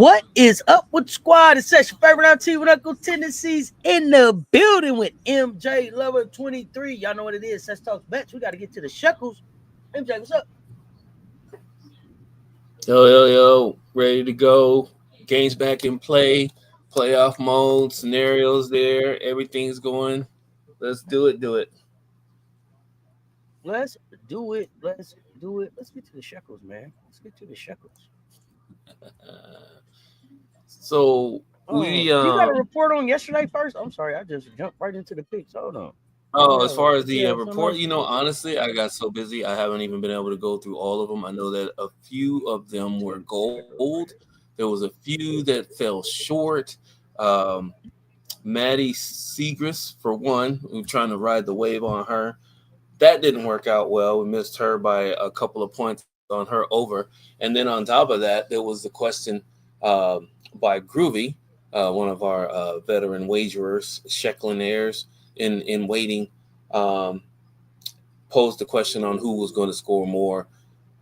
What is up with the squad? It's your favorite auntie with Uncle Tendencies in the building with MJ Lover 23. Y'all know what it is. Cess Talks Bets. We got to get to the Scheckels. MJ, what's up? Yo. Ready to go. Games back in play. Playoff mode. Scenarios there. Everything's going. Let's do it. Let's do it. Let's get to the Scheckels, man. Let's get to the Scheckels. So you got a report on yesterday first? I'm sorry, I just jumped right into the picks. Hold on. As far as the report, honestly, I got so busy I haven't even been able to go through all of them. I know that a few of them were gold. There was a few that fell short. Maddie Segrist, for one, we were trying to ride the wave on her. That didn't work out well. We missed her by a couple of points on her over. And then on top of that, there was the question by Groovy, one of our veteran wagerers, Shecklinaires in waiting, posed the question on who was going to score more,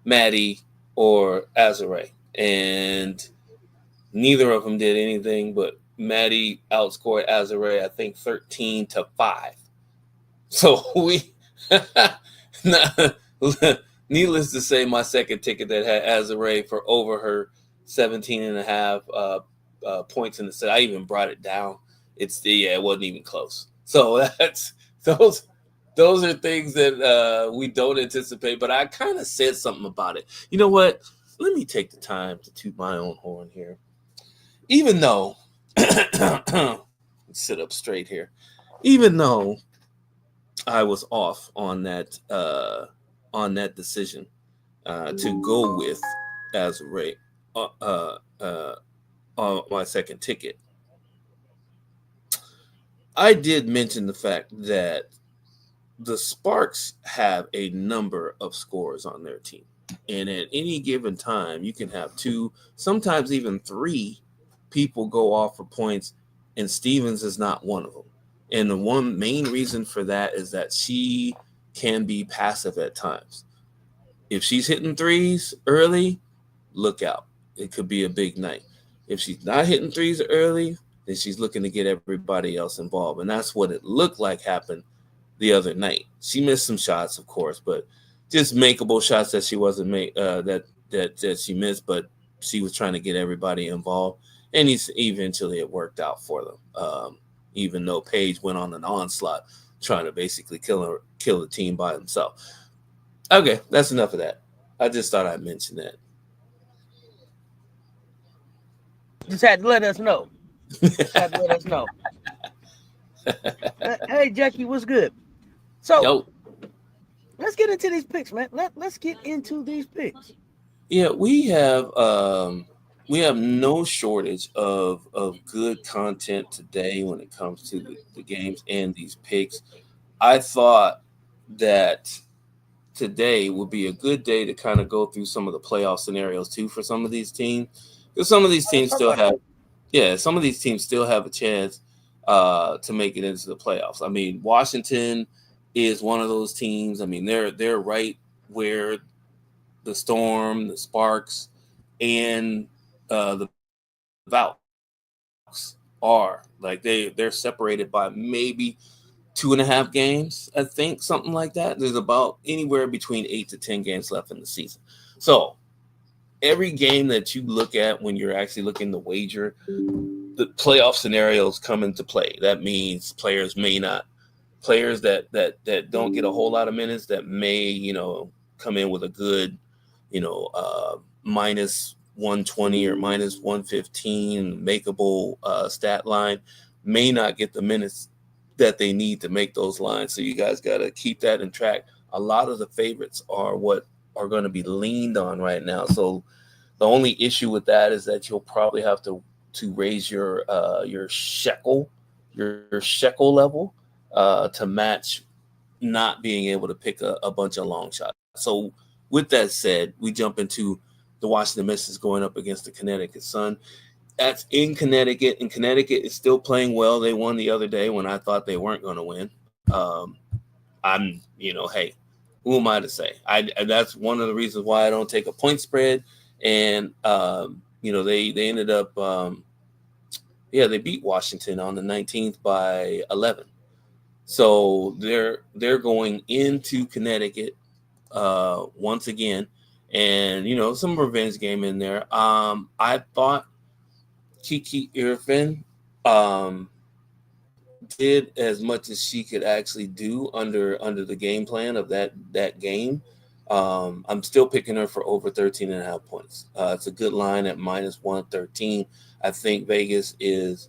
Maddie or Azare. And neither of them did anything, but Maddie outscored Azare, I think, 13-5. So we, needless to say, my second ticket that had Azare for over her 17.5 points in the set. I even brought it down. It wasn't even close. So that's those are things that we don't anticipate. But I kind of said something about it. You know what? Let me take the time to toot my own horn here. Even though, sit up straight here. Even though I was off on that decision to go with Azare on my second ticket, I did mention the fact that the Sparks have a number of scorers on their team. And at any given time, you can have 2, sometimes even 3 people go off for points, and Stevens is not one of them. And the one main reason for that is that she can be passive at times. If she's hitting threes early, look out. It could be a big night. If she's not hitting threes early, then she's looking to get everybody else involved. And that's what it looked like happened the other night. She missed some shots, of course, but just makeable shots that she wasn't that she missed, but she was trying to get everybody involved. And eventually it worked out for them. Even though Paige went on an onslaught trying to basically kill the team by himself. Okay, that's enough of that. I just thought I'd mention that. Just had to let us know. Hey, Jackie, what's good? So, let's get into these picks, man. Let's get into these picks. Yeah, we have no shortage of good content today when it comes to the games and these picks. I thought that today would be a good day to kind of go through some of the playoff scenarios too for some of these teams. Because some of these teams still have a chance to make it into the playoffs. I mean, Washington is one of those teams. I mean, they're right where the Storm, the Sparks, and the Valks are. Like they're separated by maybe 2.5 games, I think, something like that. There's about anywhere between 8 to 10 games left in the season. So every game that you look at when you're actually looking to wager, the playoff scenarios come into play. That means players that don't get a whole lot of minutes that may, come in with a good, minus 120 or minus 115 makeable stat line may not get the minutes that they need to make those lines. So you guys got to keep that in track. A lot of the favorites are what are going to be leaned on right now. So the only issue with that is that you'll probably have to raise your shekel level to match not being able to pick a bunch of long shots. So with that said, we jump into the Washington Mystics going up against the Connecticut Sun. That's in Connecticut, and Connecticut is still playing well. They won the other day when I thought they weren't going to win. Hey, who am I to say? That's one of the reasons why I don't take a point spread. And they ended up, they beat Washington on the 19th by 11. So they're going into Connecticut once again, and some revenge game in there. I thought Kiki Irvin did as much as she could actually do under the game plan of that game. I'm still picking her for over 13.5 points. It's a good line at -113. I think Vegas is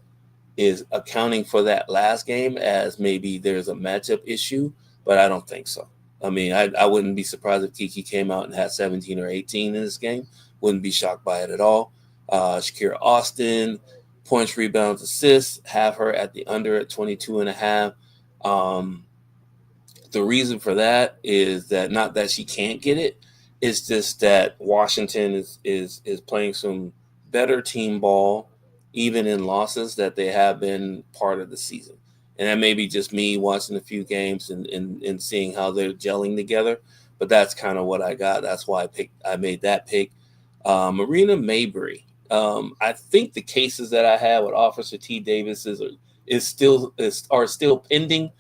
accounting for that last game as maybe there's a matchup issue, but I don't think so. I mean, I wouldn't be surprised if Kiki came out and had 17 or 18 in this game. Wouldn't be shocked by it at all. Shakira Austin, points, rebounds, assists, have her at the under at 22.5. The reason for that is that not that she can't get it, it's just that Washington is playing some better team ball, even in losses that they have been part of the season. And that may be just me watching a few games and seeing how they're gelling together. But that's kind of what I got. That's why I made that pick. Marina Mabry. I think the cases that I had with Officer T. Davis are still pending.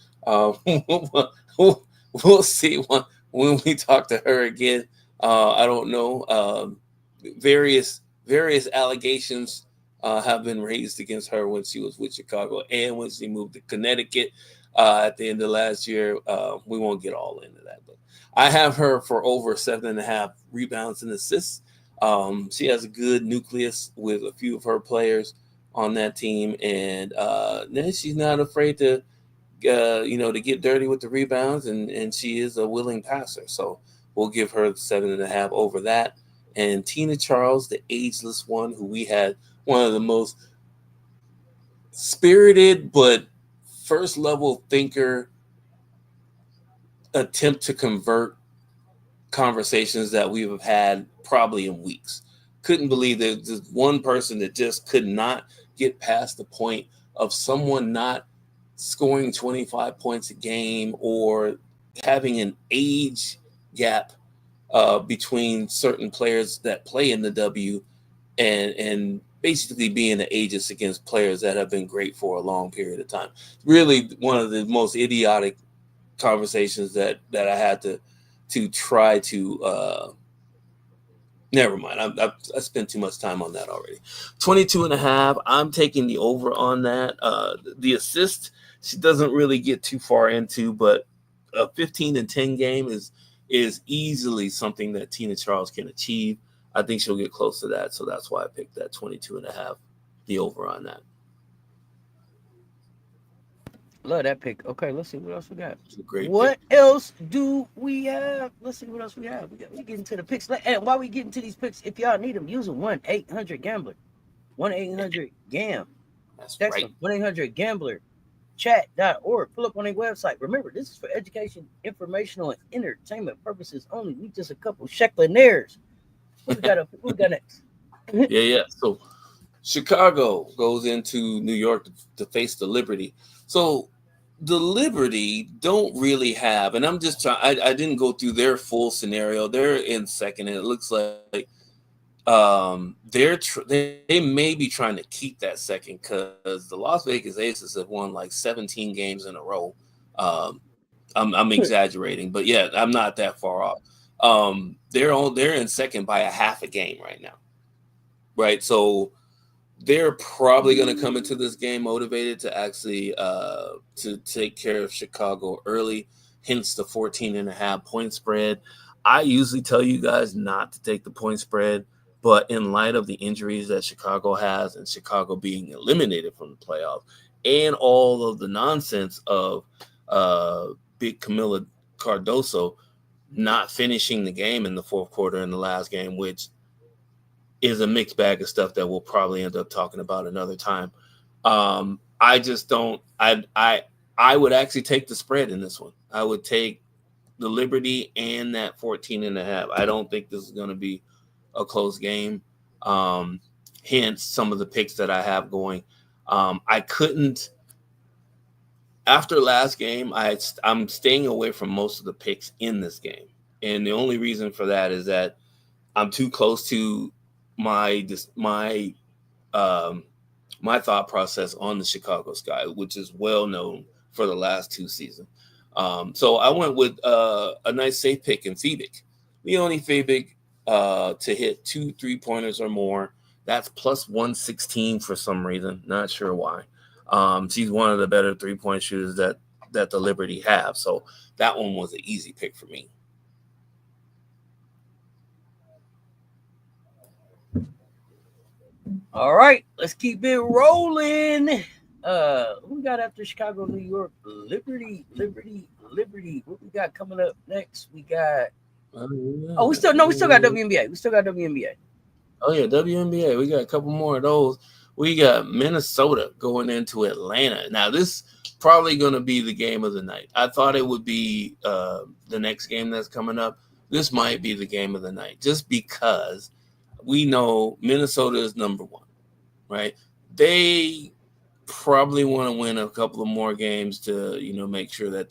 We'll see when we talk to her again. I don't know. Various allegations have been raised against her when she was with Chicago and when she moved to Connecticut at the end of last year. We won't get all into that, but I have her for over 7.5 rebounds and assists. She has a good nucleus with a few of her players on that team, and then she's not afraid to get dirty with the rebounds, and she is a willing passer. So we'll give her 7.5 over that. And Tina Charles, the ageless one, who we had one of the most spirited but first level thinker attempt to convert conversations that we have had probably in weeks. Couldn't believe that there's one person that just could not get past the point of someone not scoring 25 points a game or having an age gap between certain players that play in the W and basically being the ageist against players that have been great for a long period of time. Really one of the most idiotic conversations that I had to try to never mind. I spent too much time on that already. 22.5. I'm taking the over on that. The assist, she doesn't really get too far into, but a 15-10 game is easily something that Tina Charles can achieve. I think she'll get close to that, so that's why I picked that 22.5, the over on that. Love that pick. Okay, let's see what else we got. It's a great What pick. else do we have? Let's see what else we have. We get into the picks. And while we get into these picks, if y'all need them, use a 1-800-GAMBLER. 1-800-GAM. That's Text right. them 1-800-GAMBLER. Chat.org. Pull up on their website. Remember, this is for education, informational, and entertainment purposes only. We just a couple Schecklenaires. What we got next? Yeah. So Chicago goes into New York to face the Liberty. So the Liberty don't really have, and I'm just trying. I didn't go through their full scenario. They're in second, and it looks like they may be trying to keep that second because the Las Vegas Aces have won like 17 games in a row. I'm exaggerating, but yeah, I'm not that far off. They're in second by a half a game right now, right? So they're probably going to come into this game motivated to actually to take care of Chicago early, hence the 14.5 point spread. I usually tell you guys not to take the point spread, but in light of the injuries that Chicago has and Chicago being eliminated from the playoffs and all of the nonsense of big Camila Cardoso not finishing the game in the fourth quarter in the last game, which is a mixed bag of stuff that we'll probably end up talking about another time. I just don't. I would actually take the spread in this one. I would take the Liberty and that 14.5. I don't think this is going to be a close game. Hence some of the picks that I have going. I couldn't. After last game, I'm staying away from most of the picks in this game. And the only reason for that is that I'm too close to my my thought process on the Chicago Sky, which is well known for the last 2 seasons. So I went with a nice safe pick in Febic. Leonie Febic to hit 2 3-pointers or more. That's plus 116 for some reason. Not sure why. She's one of the better 3-point shooters that the Liberty have. So that one was an easy pick for me. All right, let's keep it rolling. Who we got after Chicago, New York? Liberty. What we got coming up next? We got we still got WNBA. We still got WNBA. Oh yeah, WNBA. We got a couple more of those. We got Minnesota going into Atlanta. Now this probably going to be the game of the night. I thought it would be the next game that's coming up. This might be the game of the night just because we know Minnesota is number 1, right? They probably want to win a couple of more games to, make sure that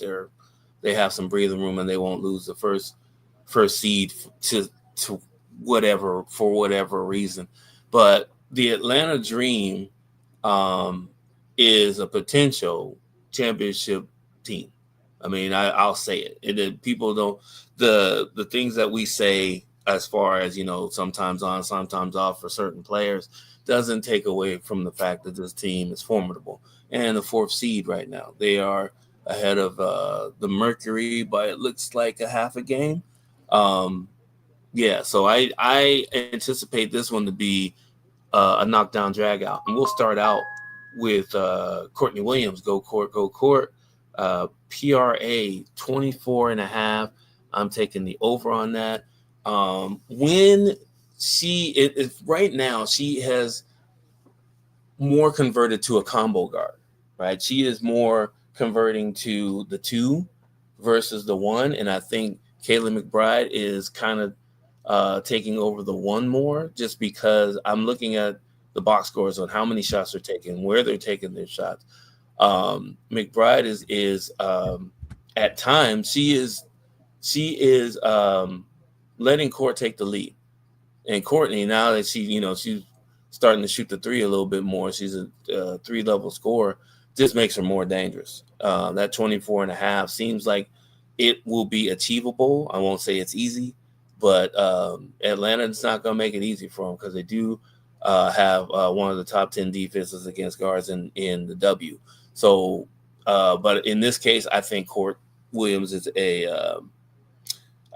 they have some breathing room and they won't lose the first seed to whatever reason. But the Atlanta Dream is a potential championship team. I mean, I'll say it. And people don't the things that we say as far as, sometimes on, sometimes off for certain players doesn't take away from the fact that this team is formidable. And the 4th seed right now, they are ahead of the Mercury by it looks like a half a game. Yeah, so I anticipate this one to be a knockdown drag out. And we'll start out with Courtney Williams, go court. PRA 24.5. I'm taking the over on that. When right now, she has more converted to a combo guard, right? She is more converting to the 2 versus the 1. And I think Kayla McBride is kind of taking over the 1 more just because I'm looking at the box scores on how many shots they're taking, where they're taking their shots. McBride is at times she is letting Court take the lead. And Courtney, now that she's starting to shoot the 3 a little bit more, she's a 3-level scorer, just makes her more dangerous. That 24.5 seems like it will be achievable. I won't say it's easy, but Atlanta's not going to make it easy for them because they do have one of the top 10 defenses against guards in the W. So, but in this case, I think Court Williams is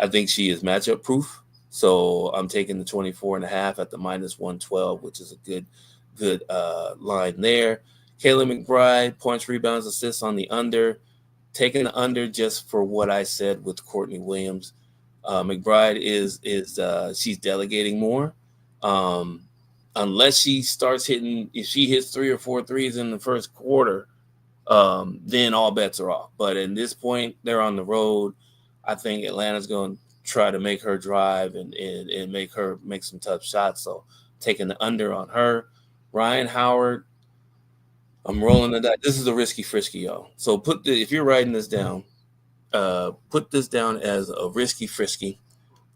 I think she is matchup proof. So I'm taking the 24.5 at the minus 112, which is a good line there. Kayla McBride, points, rebounds, assists on the under. Taking the under just for what I said with Courtney Williams. McBride is she's delegating more. Unless she starts hitting, if she hits 3 or 4 threes in the first quarter, then all bets are off. But in this point, they're on the road. I think Atlanta's going to try to make her drive and make her make some tough shots. So taking the under on her. Ryan Howard, I'm rolling the dice. This is a risky frisky, y'all. So if you're writing this down, put this down as a risky frisky.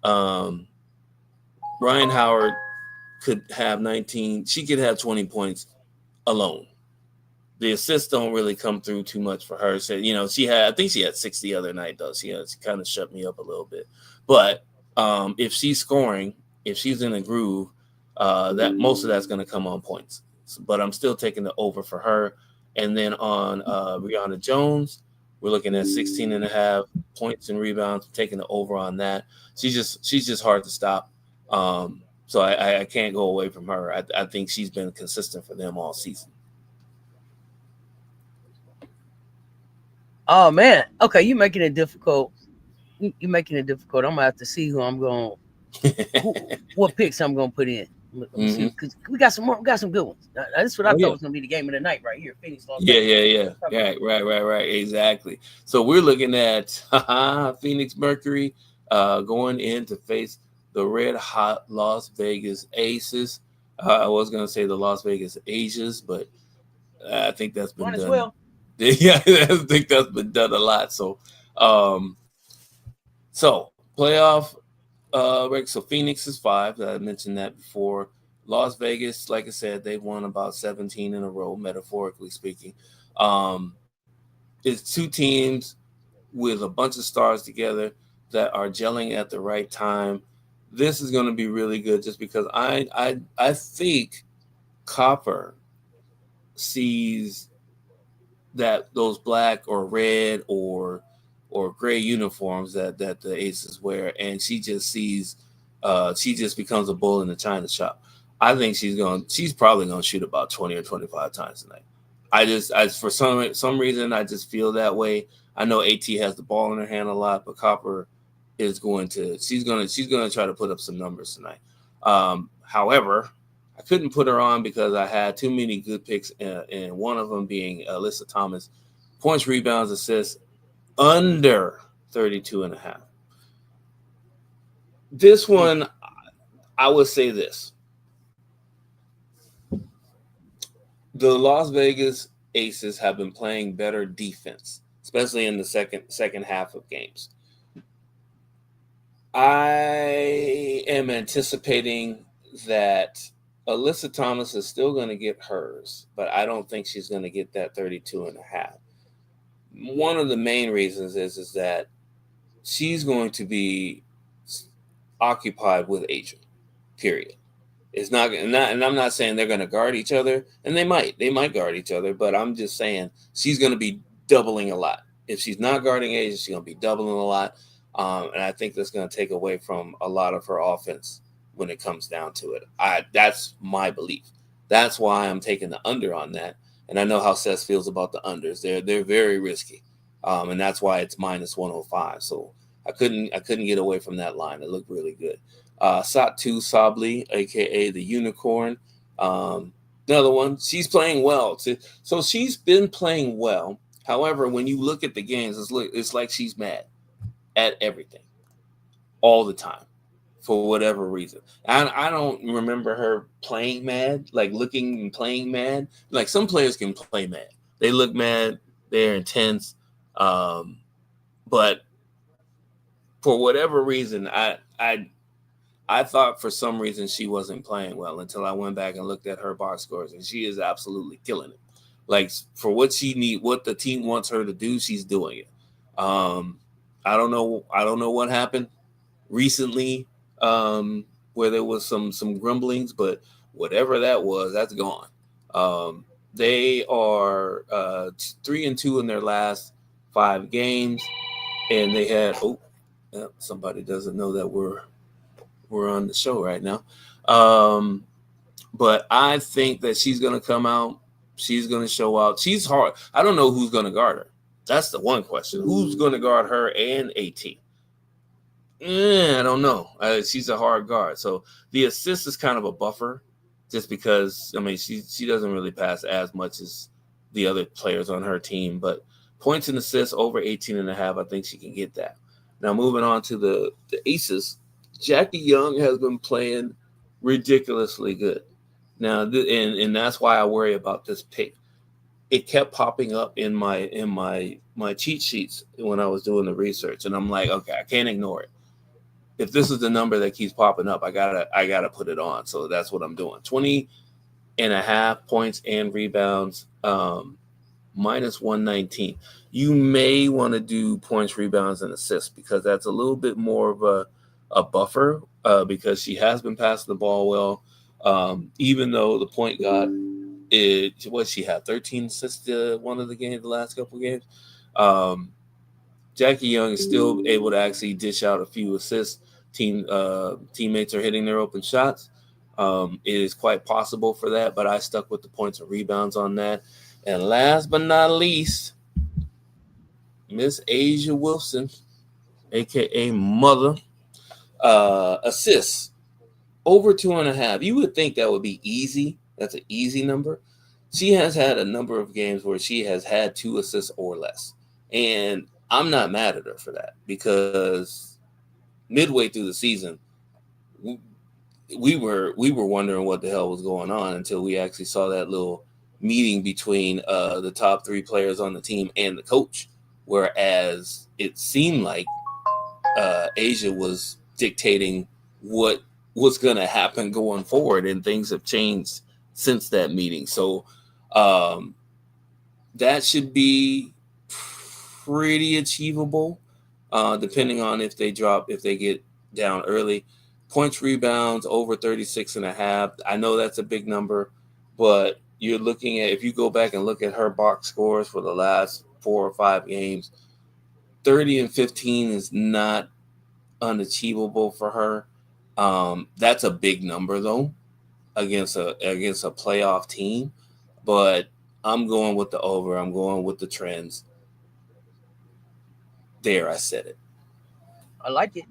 Ryan Howard could have 19. She could have 20 points alone. The assists don't really come through too much for her. So, I think she had 6 the other night, though. She kind of shut me up a little bit. But if she's scoring, if she's in a groove, that most of that's going to come on points. But I'm still taking the over for her. And then on Brianna Jones, we're looking at 16.5 points and rebounds. I'm taking the over on that. She's just hard to stop. So I can't go away from her. I think she's been consistent for them all season. Oh man. Okay, you're making it difficult. You're making it difficult. I'm gonna have to see who I'm going. What picks I'm gonna put in. Because we got some more. We got some good ones. That's what I thought was gonna be the game of the night right here. Phoenix. Yeah. Right. Exactly. So we're looking at Phoenix Mercury going in to face the red hot Las Vegas Aces. I was gonna say the Las Vegas Aces, but I think that's been done. Well. Yeah, I think that's been done a lot. So, playoff. So Phoenix is 5. I mentioned that before. Las Vegas, like I said, they've won about 17 in a row, metaphorically speaking. It's two teams with a bunch of stars together that are gelling at the right time. This is going to be really good just because I think Copper sees that those black or red or gray uniforms that the Aces wear, and she just becomes a bull in the china shop. I think she's probably gonna shoot about 20 or 25 times tonight. I for some reason I just feel that way. I know AT has the ball in her hand a lot, but Copper is going to she's gonna try to put up some numbers tonight. However, I couldn't put her on because I had too many good picks, and one of them being Alyssa Thomas. Points, rebounds, assists under 32 and a half. This one, I would say this. The Las Vegas Aces have been playing better defense, especially in the second half of games. I am anticipating that Alyssa Thomas is still going to get hers, but I don't think she's going to get that 32 and a half. One of the main reasons is that she's going to be occupied with Asia, period. It's not, and I'm not saying they're going to guard each other, and they might guard each other, but I'm just saying she's going to be doubling a lot. If she's not guarding Asia, she's going to be doubling a lot, and I think that's going to take away from a lot of her offense when it comes down to it. That's my belief. That's why I'm taking the under on that, and I know how Cess feels about the unders. They're very risky, and that's why it's minus 105. So I couldn't get away from that line. It looked really good. Satu Sabli, aka the Unicorn, another one. She's playing well. So she's been playing well. However, when you look at the games, it's like she's mad at everything all the time for whatever reason. I don't remember her playing mad, like looking and playing mad. Like some players can play mad. They look mad. They're intense. But for whatever reason, I thought for some reason she wasn't playing well until I went back and looked at her box scores, and she is absolutely killing it. Like for what the team wants her to do, she's doing it. I don't know what happened recently, where there was some grumblings, but whatever that was, that's gone. They are 3-2 in their last 5 games, and they had somebody doesn't know that we're on the show right now. But I think that she's going to come out. She's going to show out. She's hard. I don't know who's going to guard her. That's the one question. Who's going to guard her and AT? I don't know. She's a hard guard. So the assist is kind of a buffer just because, I mean, she doesn't really pass as much as the other players on her team. But points and assists over 18 and a half, I think she can get that. Now, moving on to the Aces. Jackie Young has been playing ridiculously good. Now, and that's why I worry about this pick. It kept popping up in my cheat sheets when I was doing the research, and I'm like, okay, I can't ignore it. If this is the number that keeps popping up, I gotta put it on. So that's what I'm doing. 20 and a half points and rebounds, minus 119. You may want to do points, rebounds, and assists because that's a little bit more of a buffer because she has been passing the ball well. Even though the point guard, she had 13 assists one of the last couple of games. Jackie Young is still able to actually dish out a few assists. Teammates are hitting their open shots. It is quite possible for that, but I stuck with the points and rebounds on that. And last but not least, Miss Asia Wilson, aka Mother, assists over 2.5. You would think that would be easy. That's an easy number. She has had a number of games where she has had 2 assists or less, and I'm not mad at her for that because midway through the season, we were wondering what the hell was going on until we actually saw that little meeting between the top 3 players on the team and the coach, whereas it seemed like Asia was dictating what what's going to happen going forward, and things have changed since that meeting. So that should be pretty achievable, depending on if they get down early. Points, rebounds over 36.5. I know that's a big number, but you're looking at, if you go back and look at her box scores for the last 4 or 5 games, 30 and 15 is not unachievable for her. That's a big number though against a playoff team, but I'm going with the over. I'm going with the trends. There, I said it. I like it.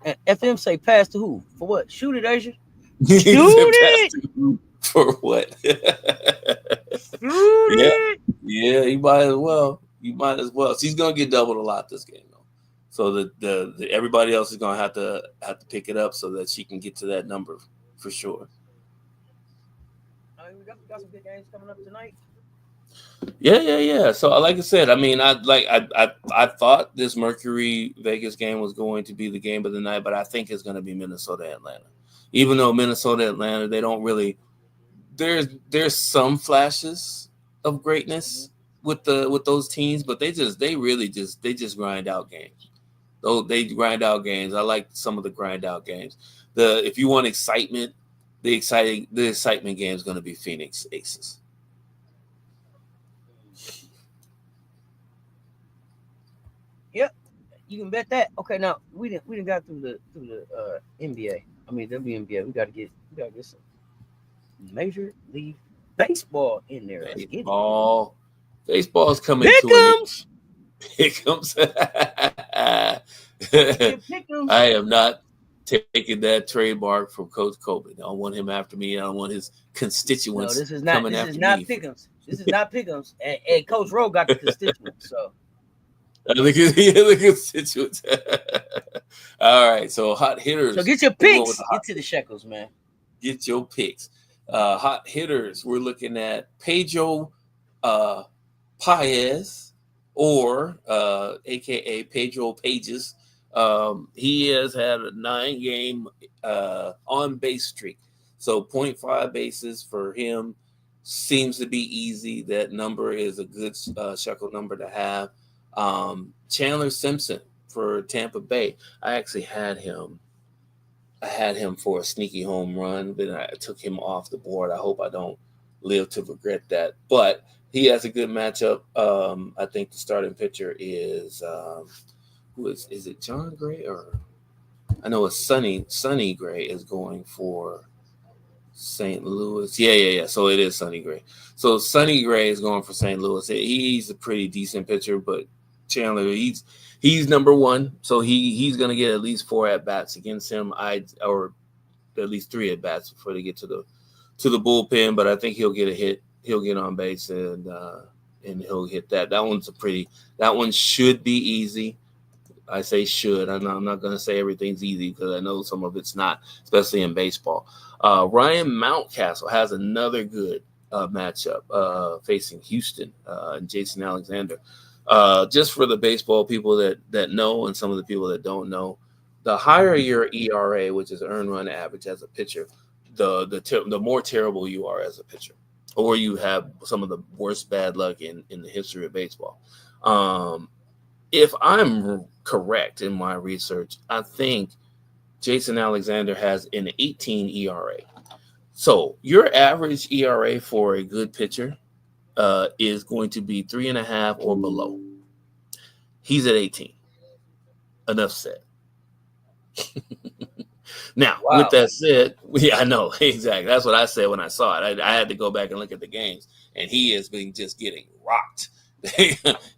And FM say pass to who? For what? Shoot it, Asia. Shoot it! For what? Shoot it! Yeah, you might as well. She's gonna get doubled a lot this game though. So the everybody else is gonna have to pick it up so that she can get to that number for sure. We got some good games coming up tonight. Yeah. So like I said, I mean, I thought this Mercury Vegas game was going to be the game of the night, but I think it's going to be Minnesota Atlanta. Even though Minnesota Atlanta, they don't really. There's some flashes of greatness with those teams, but they just grind out games. Though they grind out games. I like some of the grind out games. If you want excitement, the excitement game is going to be Phoenix Aces. Yep, you can bet that. Okay, now we didn't got through the NBA. I mean WNBA. We gotta get some Major League Baseball in there. Baseball's coming Pick'ems! Pick'ems. I am not taking that trademark from Coach Colby. I don't want him after me. I don't want his constituents coming after me. Pick'ems. This is not Pick'ems. And Coach Rowe got the constituents. So look at the constituents. All right, so hot hitters. So get your picks. Get to the Scheckels, man. Get your picks. Hot hitters. We're looking at Pedro Paez, or AKA Pedro Pages. He has had a 9-game on base streak. So 0.5 bases for him seems to be easy. That number is a good Scheckels number to have. Chandler Simpson for Tampa Bay. I actually had him for a sneaky home run, but I took him off the board. I hope I don't live to regret that. But he has a good matchup. I think the starting pitcher is who is it John Gray, or I know it's Sonny Gray is going for St. Louis. Yeah. So it is Sonny Gray. So Sonny Gray is going for St. Louis. He's a pretty decent pitcher, but Chandler, he's number one, so he's going to get at least 4 at bats against him. Or at least 3 at bats before they get to the bullpen. But I think he'll get a hit. He'll get on base and he'll hit that. That one should be easy. I say should. I'm not going to say everything's easy because I know some of it's not, especially in baseball. Ryan Mountcastle has another good matchup facing Houston and Jason Alexander. Just for the baseball people that know and some of the people that don't know, the higher your ERA, which is earned run average as a pitcher, the more terrible you are as a pitcher, or you have some of the worst bad luck in the history of baseball. If I'm correct in my research, I think Jason Alexander has an 18 ERA. So your average ERA for a good pitcher is going to be 3.5 or below. He's at 18. Enough said. Now, with that said, I know exactly. That's what I said when I saw it. I had to go back and look at the games, and he has been just getting rocked.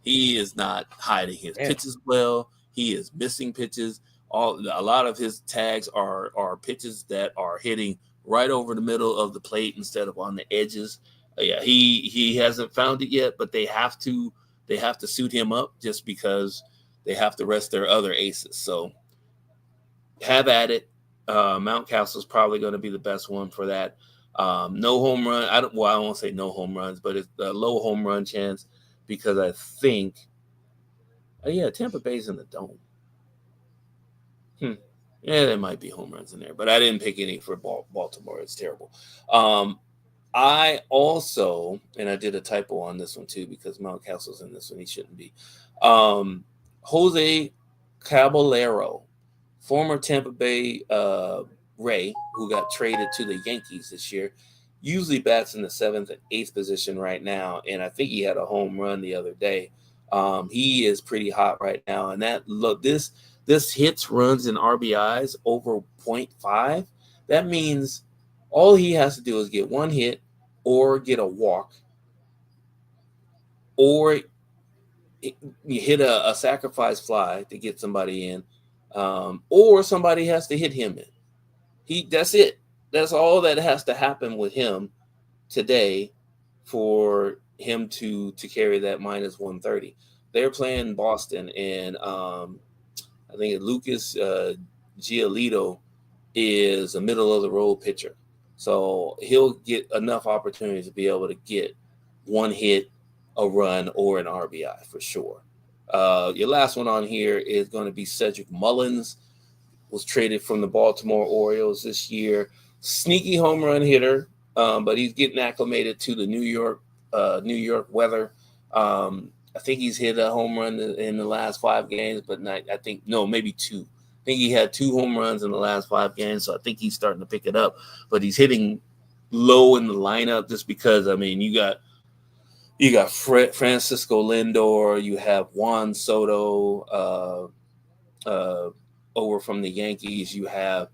He is not hiding his pitches well. He is missing pitches. A lot of his tags are pitches that are hitting right over the middle of the plate instead of on the edges. He hasn't found it yet, but they have to suit him up just because they have to rest their other aces. So have at it. Mountcastle is probably going to be the best one for that. No home run. I won't say no home runs, but it's a low home run chance because I think, Tampa Bay's in the dome. Yeah, there might be home runs in there, but I didn't pick any for Baltimore. It's terrible. I also, and I did a typo on this one too because Mountcastle's in this one. He shouldn't be. Jose Caballero, former Tampa Bay Ray, who got traded to the Yankees this year, usually bats in the 7th and 8th position right now, and I think he had a home run the other day. He is pretty hot right now, and this hits, runs, and RBIs over 0.5. That means all he has to do is get one hit or get a walk or you hit a sacrifice fly to get somebody in, or somebody has to hit him in. That's it. That's all that has to happen with him today for him to carry that minus 130. They're playing Boston, and I think Lucas Giolito is a middle of the road pitcher. So he'll get enough opportunities to be able to get one hit, a run, or an RBI for sure. Your last one on here is going to be Cedric Mullins. Was traded from the Baltimore Orioles this year. Sneaky home run hitter, but he's getting acclimated to the New York weather. I think he's hit a home run in the last 5 games, but maybe 2. I think he had 2 home runs in the last 5 games, so I think he's starting to pick it up. But he's hitting low in the lineup just because, I mean, you got Francisco Lindor, you have Juan Soto, over from the Yankees, you have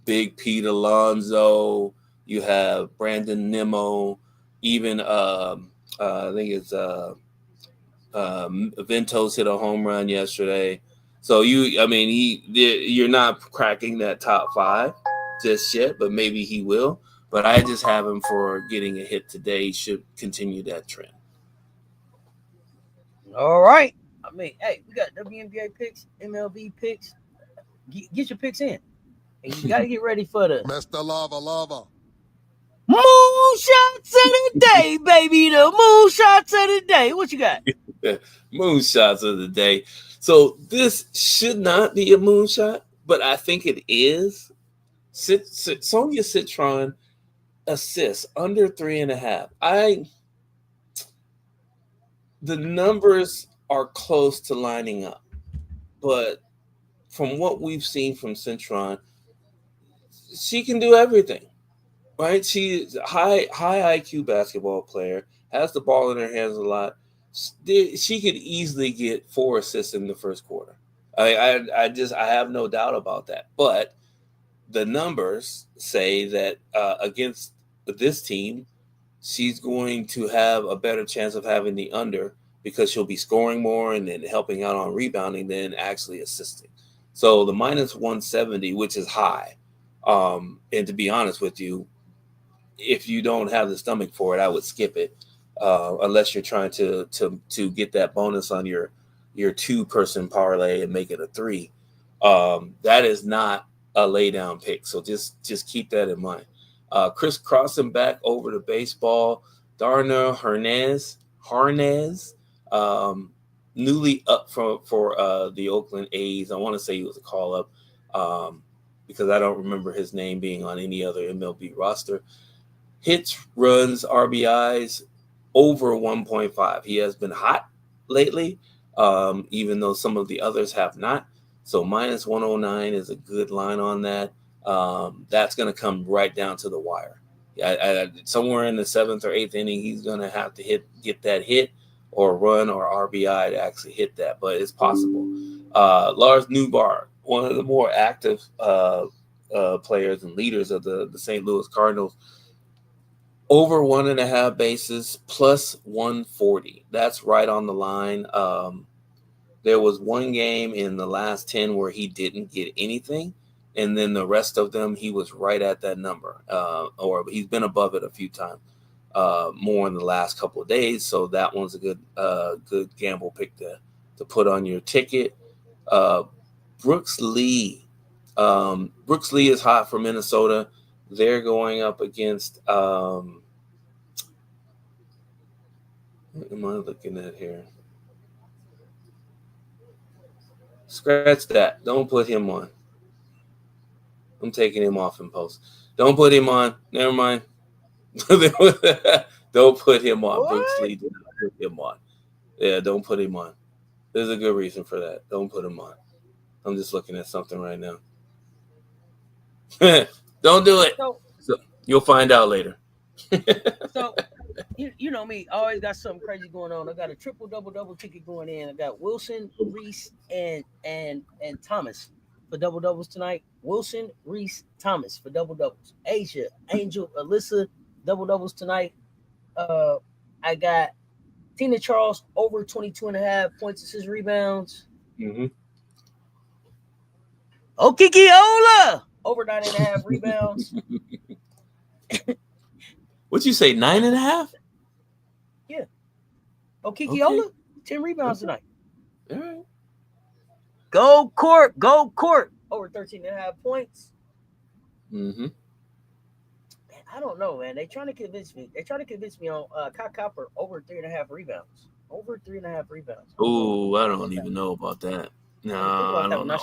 Big Pete Alonso, you have Brandon Nimmo, even I think it's Ventos hit a home run yesterday. So you're not cracking that top 5 just yet, but maybe he will. But I just have him for getting a hit today. He should continue that trend. All right. I mean, hey, we got WNBA picks, MLB picks. Get your picks in. And you got to get ready for the Mr. Lava. moonshots of the day, baby. The moonshots of the day. What you got? Moonshots of the day. So this should not be a moonshot, but I think it is. Sonia Citron assists under 3.5. The numbers are close to lining up, but from what we've seen from Citron, she can do everything. Right? She's a high IQ basketball player, has the ball in her hands a lot. She could easily get 4 assists in the first quarter. I have no doubt about that. But the numbers say that against this team, she's going to have a better chance of having the under because she'll be scoring more and then helping out on rebounding than actually assisting. So the minus 170, which is high, and to be honest with you, if you don't have the stomach for it, I would skip it, unless you're trying to get that bonus on your 2-person parlay and make it a 3. That is not a lay down pick, so just keep that in mind. Chris crossing back over to baseball. Darnell Harnez, newly up for the Oakland A's. I want to say he was a call up, because I don't remember his name being on any other MLB roster. Hits, runs, RBIs over 1.5. He has been hot lately, even though some of the others have not. So minus 109 is a good line on that. That's going to come right down to the wire. Somewhere in the 7th or 8th inning, he's going to have to get that hit or run or RBI to actually hit that, but it's possible. Lars Newbar, one of the more active players and leaders of the St. Louis Cardinals, over 1.5 bases plus 140. That's right on the line. There was one game in the last 10 where he didn't get anything, and then the rest of them he was right at that number, or he's been above it a few times, more in the last couple of days. So that one's a good gamble pick to put on your ticket. Brooks Lee is hot for Minnesota. They're going up against what am I looking at here? Scratch that. Don't put him on. I'm taking him off in post. Don't put him on. Never mind. Don't put him on. What? Brooks Lee did not put him on. Yeah, don't put him on. There's a good reason for that. Don't put him on. I'm just looking at something right now. Don't do it. So, you'll find out later. So, you know me, I always got something crazy going on. I got a triple double ticket going in. I got Wilson, Reese, and Thomas for double doubles tonight. Wilson, Reese, Thomas for double doubles. Asia, Angel, Alyssa, double doubles tonight. I got Tina Charles over 22.5 points, assists, rebounds. Mm-hmm. Okikiola over 9.5 rebounds. What'd you say, 9.5? Yeah. Okikiola, okay. 10 rebounds tonight. All right. Go court over 13.5 points. Mm-hmm. Man, I don't know, man. They trying to convince me. On Kai Copper over 3.5 rebounds. Over 3.5 rebounds. Oh, I don't even know about that. No, I don't know.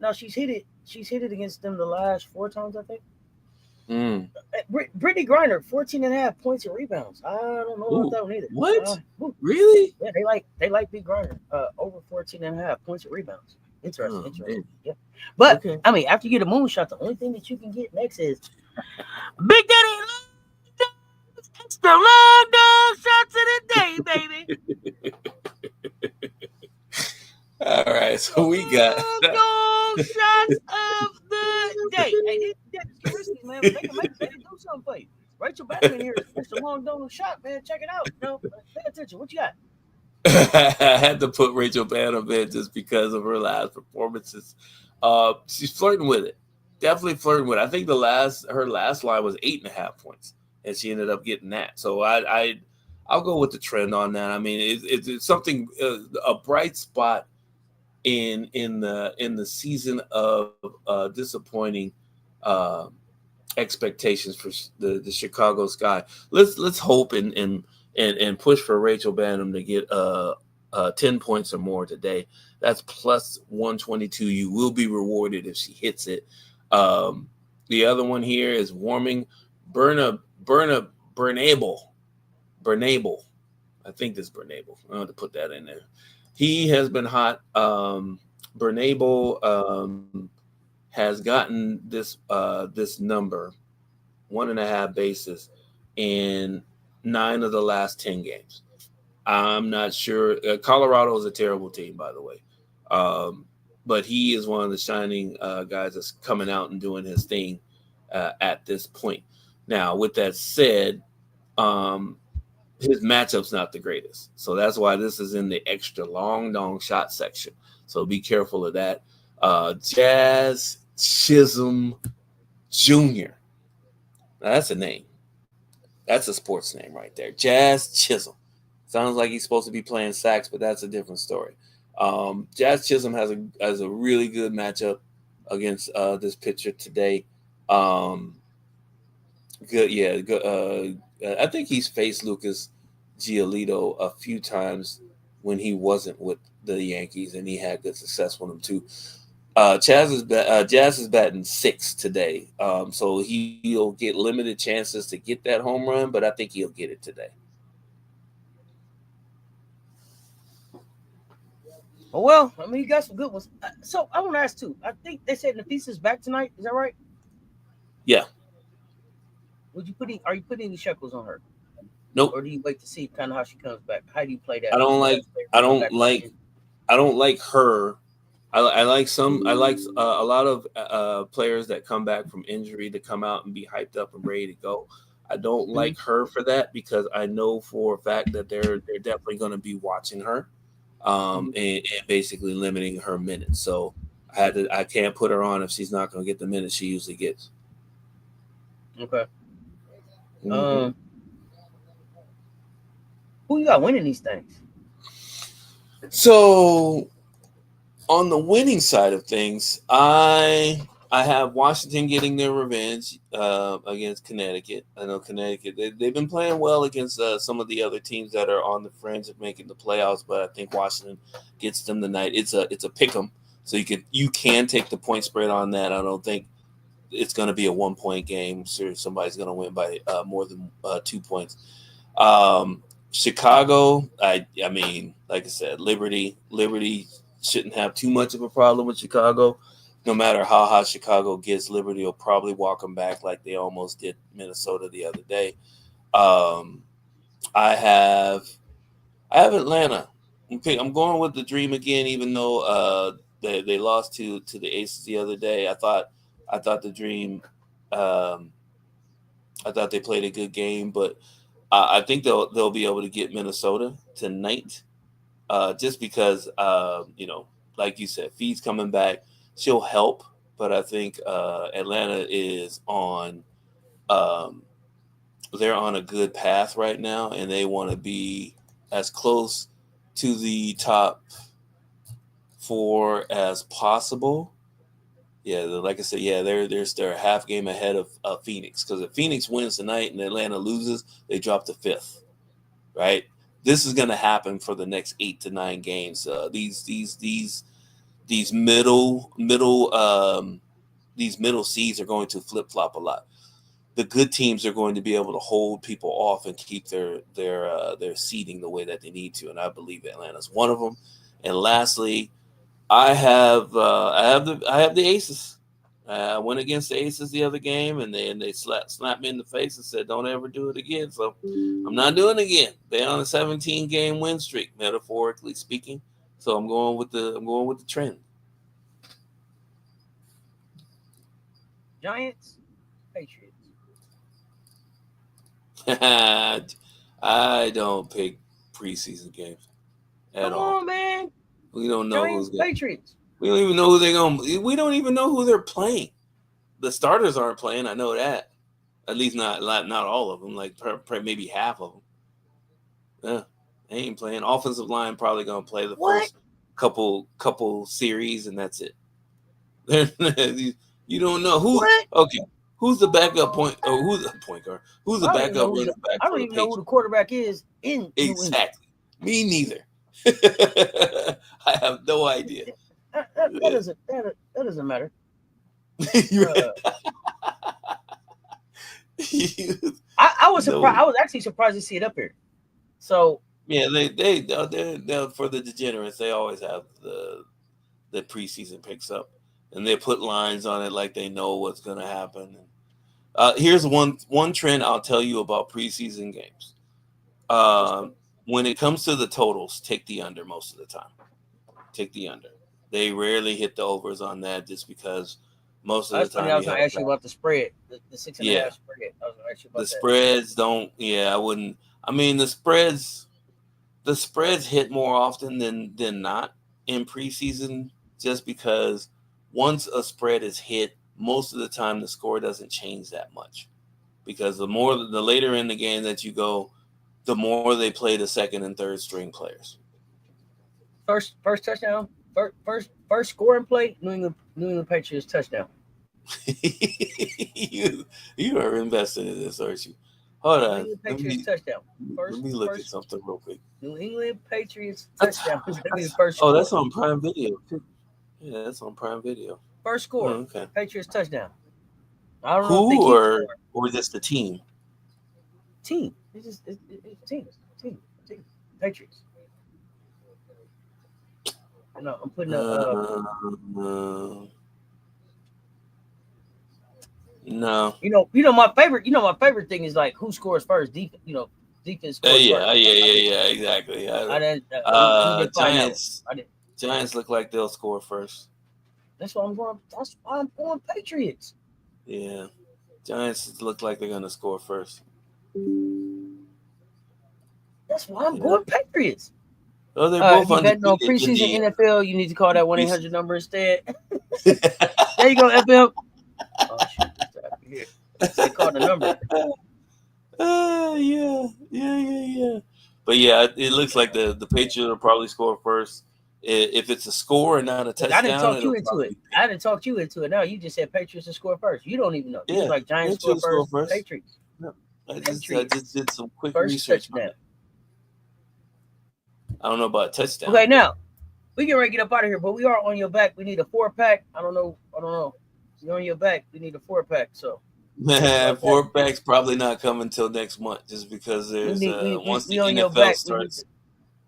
Now she's hit it. She's hit it against them the last 4 times, I think. Brittany Griner, 14.5 points and rebounds. I don't know about that one either. What? Really? Yeah, they like Big Griner. Over 14.5 points and rebounds. Interesting. Man. Yeah. But okay. I mean, after you get a moonshot, the only thing that you can get next is Big Daddy extra long dog shots of the day, baby. All right, so we got dog shots of the day. Hey, seriously, man, they can do something for you. Rachel Batman here. It's a long dog shot, man. Check it out. Pay attention. What you got? I had to put Rachel Banham in just because of her last performances. She's flirting with it. Definitely flirting with it. I think her last line was 8.5 points, and she ended up getting that. So I'll go with the trend on that. I mean, it's something a bright spot in the season of disappointing expectations for the Chicago Sky. Let's hope and push for Rachel Banham to get 10 points or more today. That's plus 122. You will be rewarded if she hits it. The other one here is warming Bernable. I think this Bernable. I have to put that in there. He has been hot. Bernable has gotten this number 1.5 bases in 9 of the last 10 games. I'm not sure. Colorado is a terrible team, by the way. But he is one of the shining guys that's coming out and doing his thing at this point. Now, with that said, his matchup's not the greatest. So that's why this is in the extra long shot section. So be careful of that. Jazz Chisholm Jr. Now, that's a name. That's a sports name right there. Jazz Chisholm. Sounds like he's supposed to be playing sax, but that's a different story. Jazz Chisholm has a really good matchup against this pitcher today. Good, yeah. Good. I think he's faced Lucas Giolito a few times when he wasn't with the Yankees, and he had good success with them too. Jazz is batting 6 today, so he'll get limited chances to get that home run, but I think he'll get it today. Well, I mean, you got some good ones. So I want to ask too. I think they said Nafisa's back tonight. Is that right? Yeah. Are you putting any Scheckels on her? Nope. Or do you wait to see kind of how she comes back? How do you play that? I don't like her. I like a lot of players that come back from injury to come out and be hyped up and ready to go. I don't like her for that because I know for a fact that they're definitely going to be watching her, and basically limiting her minutes. So I can't put her on if she's not going to get the minutes she usually gets. Okay. Who you got winning these things? So on the winning side of things, I have Washington getting their revenge against Connecticut. I know Connecticut, they've been playing well against some of the other teams that are on the fringe of making the playoffs, but I think Washington gets them tonight. It's a pick 'em, so you can take the point spread on that. I don't think it's going to be a 1-point game. So somebody's going to win by more than 2 points. Chicago, I mean, like I said, Liberty shouldn't have too much of a problem with Chicago. No matter how hot Chicago gets, Liberty will probably walk them back like they almost did Minnesota the other day. I have Atlanta. Okay, I'm going with the Dream again, even though they lost to the Aces the other day. I thought the Dream. I thought they played a good game, but I think they'll be able to get Minnesota tonight, just because like you said, Fee's coming back. She'll help, but I think Atlanta is on. They're on a good path right now, and they want to be as close to the top 4 as possible. Yeah, like I said, yeah, they're a half game ahead of Phoenix, because if Phoenix wins tonight and Atlanta loses, they drop to 5th. Right? This is going to happen for the next 8 to 9 games. These middle seeds are going to flip flop a lot. The good teams are going to be able to hold people off and keep their seeding the way that they need to, and I believe Atlanta's one of them. And lastly, I have the Aces. I went against the Aces the other game, and they slapped me in the face and said, "Don't ever do it again." So I'm not doing it again. They're on a 17-game win streak, metaphorically speaking. So I'm going with the trend. Giants, Patriots. I don't pick preseason games at all. Come on, man. We don't know Giants, Patriots. We don't even know who they're going. We don't even know who they're playing. The starters aren't playing. I know that. At least not all of them. Like maybe half of them. Yeah, they ain't playing. Offensive line probably gonna play the first couple series, and that's it. You don't know who. What? Okay, who's the backup point? Or who's the point guard? Who's the backup running back? I don't even know who the quarterback is in exactly. Me neither. I have no idea. That doesn't matter. I was surprised. I was actually surprised to see it up here. So yeah, they're for the degenerates. They always have the preseason picks up, and they put lines on it like they know what's going to happen. Here's one trend I'll tell you about preseason games. When it comes to the totals, take the under most of the time. Take the under. They rarely hit the overs on that, just because most of the time. I was going to ask you about the spread, the 6.5 spread. I was going to ask you about the spreads don't. Yeah, I wouldn't. I mean, the spreads hit more often than not in preseason, just because once a spread is hit, most of the time the score doesn't change that much, because the later in the game that you go, the more they play the second and third string players. First touchdown, first scoring play, New England Patriots touchdown. You are invested in this, aren't you? Hold on. New England Patriots touchdown. Let me look at something real quick. New England Patriots touchdown. That's on Prime Video. Yeah, that's on Prime Video. First score. Okay. Patriots touchdown. I don't know if or just the team. Team. It's team. Patriots. No, I'm putting no. You know my favorite thing is like who scores first. Defense scores yeah, first. Yeah, exactly. Giants look like they'll score first. That's why I'm going Patriots. Yeah. Giants look like they're gonna score first. That's why I'm going Patriots. Oh, they're both on preseason NFL. You need to call that 1-800 number instead. There you go, FM. Oh shit! They called the number. Yeah. But yeah, it looks like the Patriots will probably score first. If it's a score and not a touchdown, I didn't talk you into it. No, you just said Patriots will score first. You don't even know. Yeah, like Giants score first. Patriots. No, I just did some quick research. I don't know about touchdown. Okay, now we can ready to get up out of here, but we are on your back. We need a 4-pack. I don't know. You're on your back. We need a 4-pack. So Man, 4-pack's probably not coming until next month, just because there's once the we on your NFL back. We need starts.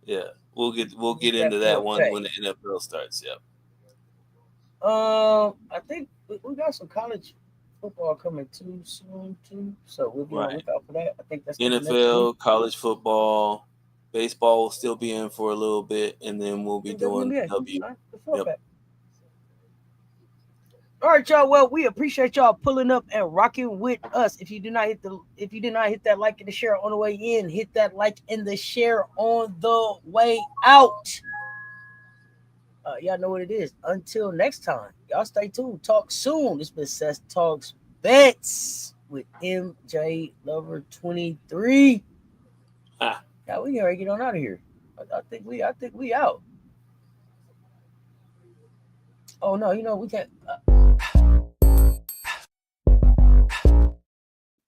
Yeah, we'll get that into that 4-pack. when the NFL starts. Yep. I think we got some college football coming too soon too. So we'll be on the Right. lookout for that. I think that's next week. NFL, college football, baseball will still be in for a little bit, and then we'll be And doing WNBA. W. All right, the Yep. 4-pack. All right, y'all. Well, we appreciate y'all pulling up and rocking with us. If you did not hit that like and the share on the way in, hit that like and the share on the way out. Y'all know what it is. Until next time, y'all stay tuned. Talk soon. This been Cess Talks Bets with MJ Lover 23. Ah. Yeah, we gotta get on out of here. I think we out. Oh no, we can't.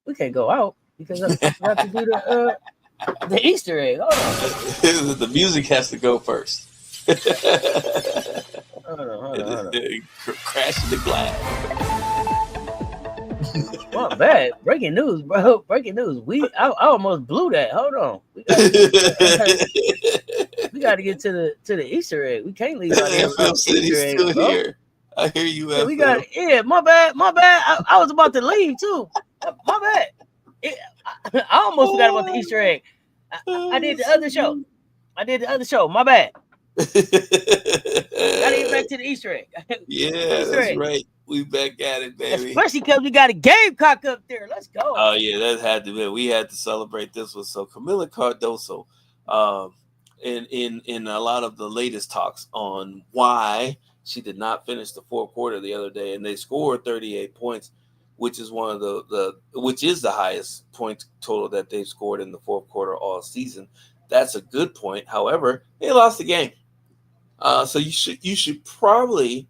We can't go out because I forgot to do the Easter egg. Hold on. The music has to go first. Hold on. Crashing the glass. My bad. Breaking news, bro. Breaking news. I almost blew that. Hold on. We got to get to the Easter egg. We can't leave out here without the Easter egg, still bro. Here. I hear you. Yeah, we got. Yeah, my bad. I was about to leave too. My bad. I almost forgot about the Easter egg. I did the other show. My bad. Gotta get back to the Easter egg. Yeah, Easter that's egg. right. We back at it, baby. Especially because we got a Gamecock up there. Let's go. Oh yeah, that had to be. We had to celebrate this one. So Camila Cardoso, in a lot of the latest talks on why she did not finish the fourth quarter the other day, and they scored 38 points, which is one of which is the highest point total that they've scored in the fourth quarter all season. That's a good point. However, they lost the game. So you should probably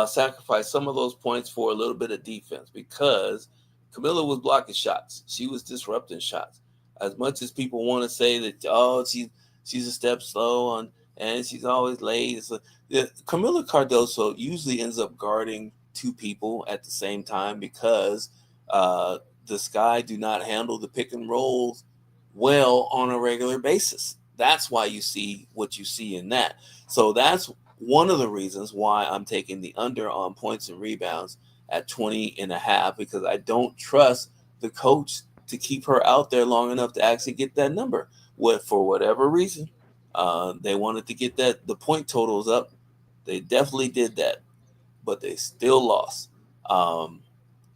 sacrifice some of those points for a little bit of defense, because Camilla was blocking shots. She was disrupting shots. As much as people want to say that, she's a step slow on and she's always late. So, Camilla Cardoso usually ends up guarding two people at the same time, because the Sky do not handle the pick and rolls well on a regular basis. That's why you see what you see in that. So that's one of the reasons why I'm taking the under on points and rebounds at 20.5, because I don't trust the coach to keep her out there long enough to actually get that number. For whatever reason, they wanted to get the point totals up. They definitely did that, but they still lost.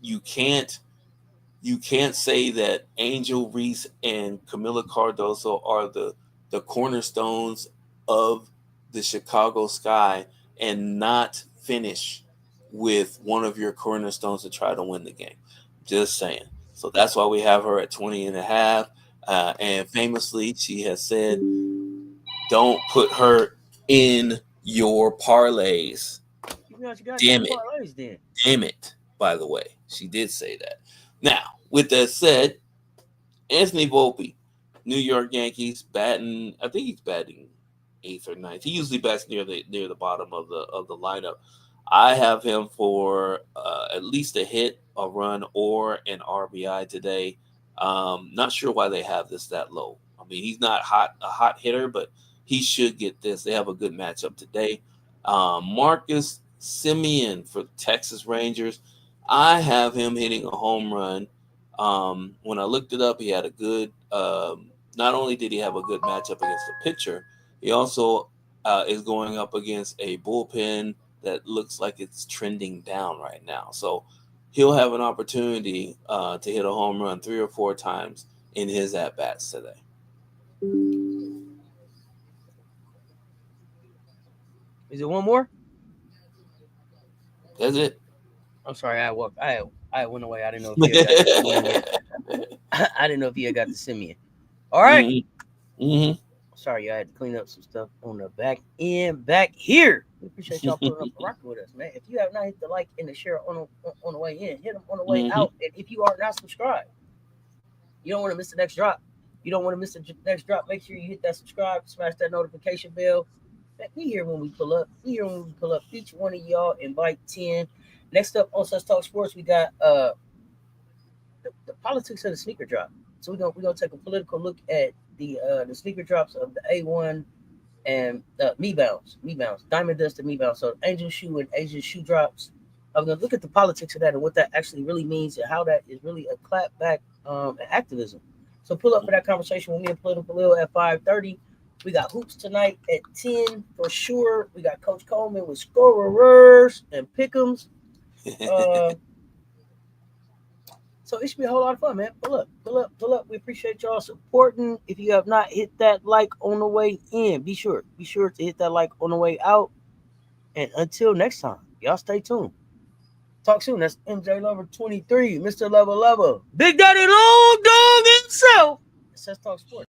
You can't say that Angel Reese and Camila Cardoso are the cornerstones of the Chicago Sky and not finish with one of your cornerstones to try to win the game. Just saying. So that's why we have her at 20.5. And famously, she has said, don't put her in your parlays. Damn it. Parlays, then. Damn it. By the way, she did say that. Now, with that said, Anthony Volpe, New York Yankees, batting. I think he's batting 8th or 9th. He usually bats near the bottom of the lineup. I have him for at least a hit, a run, or an RBI today. Not sure why they have this that low. I mean, he's not a hot hitter, but he should get this. They have a good matchup today. Marcus Semien for the Texas Rangers. I have him hitting a home run. When I looked it up, he had a good. Not only did he have a good matchup against the pitcher, he also is going up against a bullpen that looks like it's trending down right now. So he'll have an opportunity to hit a home run 3 or 4 times in his at bats today. Is it one more? That's it. I'm sorry, I went away. I didn't know if he had got the Simeon. I didn't know if he had got the Simeon. All right. Mm-hmm. Sorry, I had to clean up some stuff on the back end back here. We appreciate y'all pulling up and rocking with us, man. If you have not hit the like and the share on the way in, hit them on the way out. And if you are not subscribed, you don't want to miss the next drop. You don't want to miss the next drop. Make sure you hit that subscribe, smash that notification bell. We here when we pull up. Each one of y'all invite 10. Next up on Cess Talks Sports, we got the politics of the sneaker drop. So we're gonna take a political look at the sneaker drops of the A1 and me bounce, diamond dust and me bounce. So angel shoe and Asian shoe drops. I'm gonna look at the politics of that and what that actually really means and how that is really a clapback activism. So pull up for that conversation with me and Political Lil at 5:30. We got hoops tonight at 10 for sure. We got Coach Coleman with scorers and pick'ems. So it should be a whole lot of fun, man. Pull up, pull up, pull up. We appreciate y'all supporting. If you have not hit that like on the way in, be sure to hit that like on the way out. And until next time, y'all stay tuned. Talk soon. That's MJ Lover 23, Mr. Lover Lover, Big Daddy Long Dog himself. It says Talk Sports.